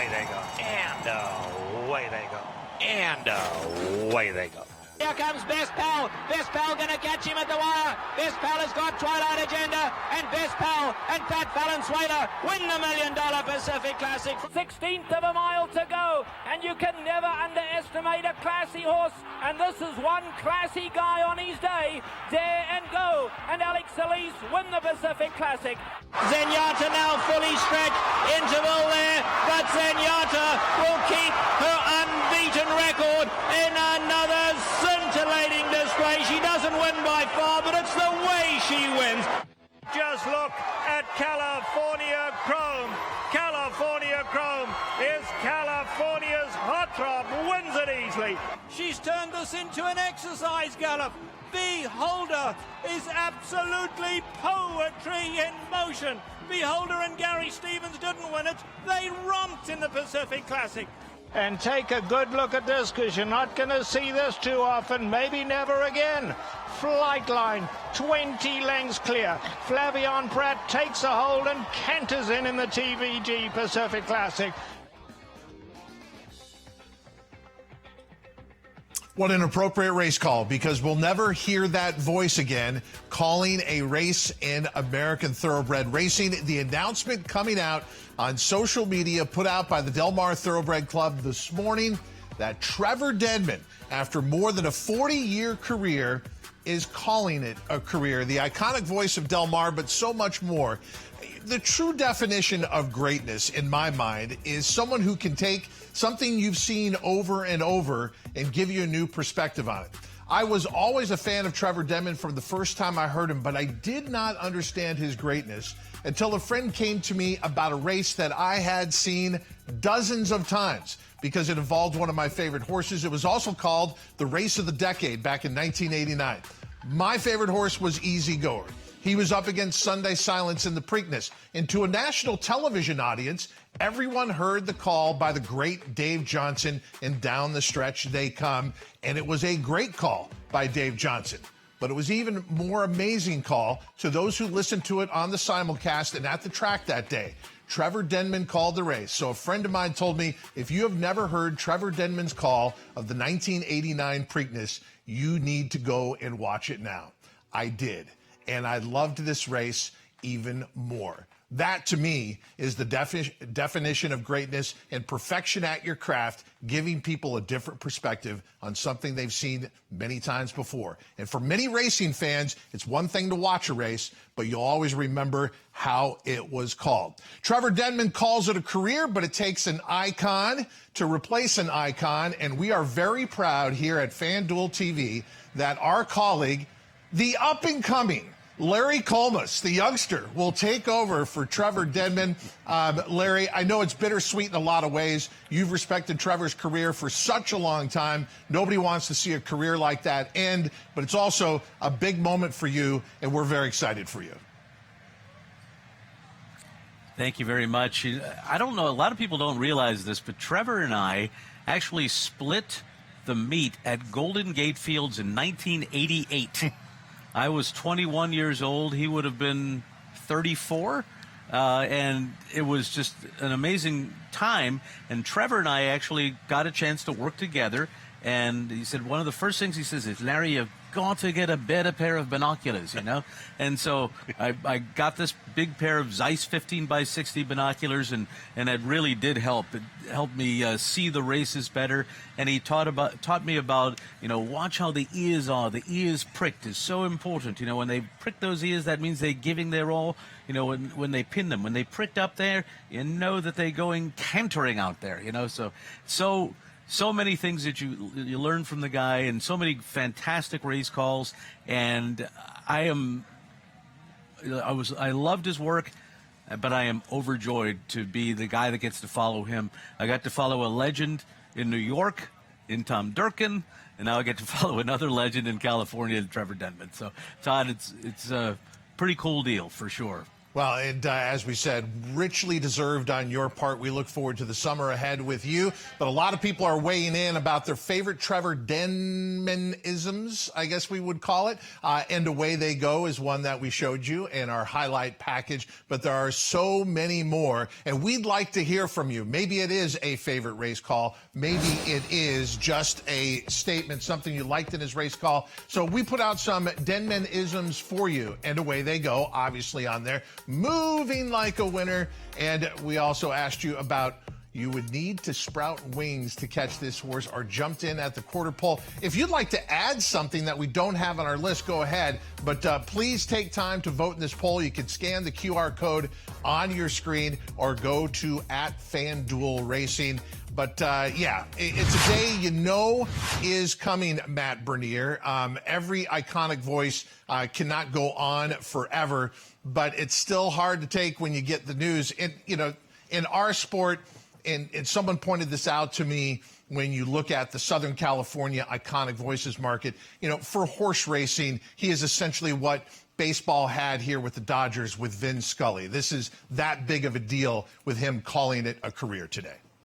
away they go. And away they go. And away they go. Here comes Best Pal. Best Pal going to catch him at the wire. Best Pal has got Twilight Agenda, and Best Pal and Pat Valenzuela win the $1 million Pacific Classic. 16th of a mile to go, and you can never underestimate a classy horse. And this is one classy guy on his day. Dare and Go, and Alex Solis win the Pacific Classic. Zenyatta now fully stretched, interval there, but Zenyatta will keep her unbeaten record in another scintillating display. She doesn't win by far, but it's the way she wins. Just look at California Chrome. California Chrome is California's hot rod, wins it easily. She's turned this into an exercise gallop. Beholder is absolutely poetry in motion. Beholder and Gary Stevens didn't win it. They romped in the Pacific Classic. And take a good look at this, because you're not going to see this too often, maybe never again. Flight line, 20 lengths clear. Flavion Pratt takes a hold and canters in the TVG Pacific Classic. What an appropriate race call, because we'll never hear that voice again calling a race in American Thoroughbred Racing. The announcement coming out on social media put out by the Del Mar Thoroughbred Club this morning that Trevor Denman, after more than a 40-year career, is calling it a career. The iconic voice of Del Mar, but so much more. The true definition of greatness, in my mind, is someone who can take something you've seen over and over and give you a new perspective on it. I was always a fan of Trevor Denman from the first time I heard him, but I did not understand his greatness until a friend came to me about a race that I had seen dozens of times because it involved one of my favorite horses. It was also called the Race of the Decade back in 1989. My favorite horse was Easy Goer. He was up against Sunday Silence in the Preakness. And to a national television audience, everyone heard the call by the great Dave Johnson, and down the stretch they come. And it was a great call by Dave Johnson. But it was even more amazing call to those who listened to it on the simulcast and at the track that day. Trevor Denman called the race. So a friend of mine told me, if you have never heard Trevor Denman's call of the 1989 Preakness, you need to go and watch it now. I did. And I loved this race even more. That, to me, is the definition of greatness and perfection at your craft, giving people a different perspective on something they've seen many times before. And for many racing fans, it's one thing to watch a race, but you'll always remember how it was called. Trevor Denman calls it a career, but it takes an icon to replace an icon, and we are very proud here at FanDuel TV that our colleague, the up-and-coming Larry Collmus, the youngster, will take over for Trevor Denman. Larry, I know it's bittersweet in a lot of ways. You've respected Trevor's career for such a long time. Nobody wants to see a career like that end, but it's also a big moment for you, and we're very excited for you. Thank you very much. I don't know, a lot of people don't realize this, but Trevor and I actually split the meet at Golden Gate Fields in 1988. I was 21 years old. He would have been 34. And it was just an amazing time. And Trevor and I actually got a chance to work together. And he said, one of the first things he says is, Larry, you've got to get a better pair of binoculars, you know? And so I got this big pair of Zeiss 15x60 binoculars, and it really did help. It helped me see the races better. And he taught me about, you know, watch how the ears are. The ears pricked is so important. You know, when they prick those ears, that means they're giving their all. You know, when they pin them, when they pricked up there, you know that they're going cantering out there, you know? So many things that you learn from the guy, and so many fantastic race calls. And I loved his work, but I am overjoyed to be the guy that gets to follow him. I got to follow a legend in New York, in Tom Durkin, and now I get to follow another legend in California, Trevor Denman. So, Todd, it's a pretty cool deal for sure. Well, and as we said, richly deserved on your part. We look forward to the summer ahead with you. But a lot of people are weighing in about their favorite Trevor Denman-isms, I guess we would call it. And Away They Go is one that we showed you in our highlight package. But there are so many more. And we'd like to hear from you. Maybe it is a favorite race call. Maybe it is just a statement, something you liked in his race call. So we put out some Denman-isms for you. And Away They Go, obviously on there. Moving like a winner. And we also asked you about you would need to sprout wings to catch this horse, or jumped in at the quarter pole. If you'd like to add something that we don't have on our list, go ahead. But please take time to vote in this poll. You can scan the QR code on your screen or go to @FanDuel Racing. But, yeah, it's a day you know is coming, Matt Bernier. Every iconic voice cannot go on forever, but it's still hard to take when you get the news. And, you know, in our sport, and someone pointed this out to me, when you look at the Southern California iconic voices market, you know, for horse racing, he is essentially what baseball had here with the Dodgers with Vin Scully. This is that big of a deal with him calling it a career today.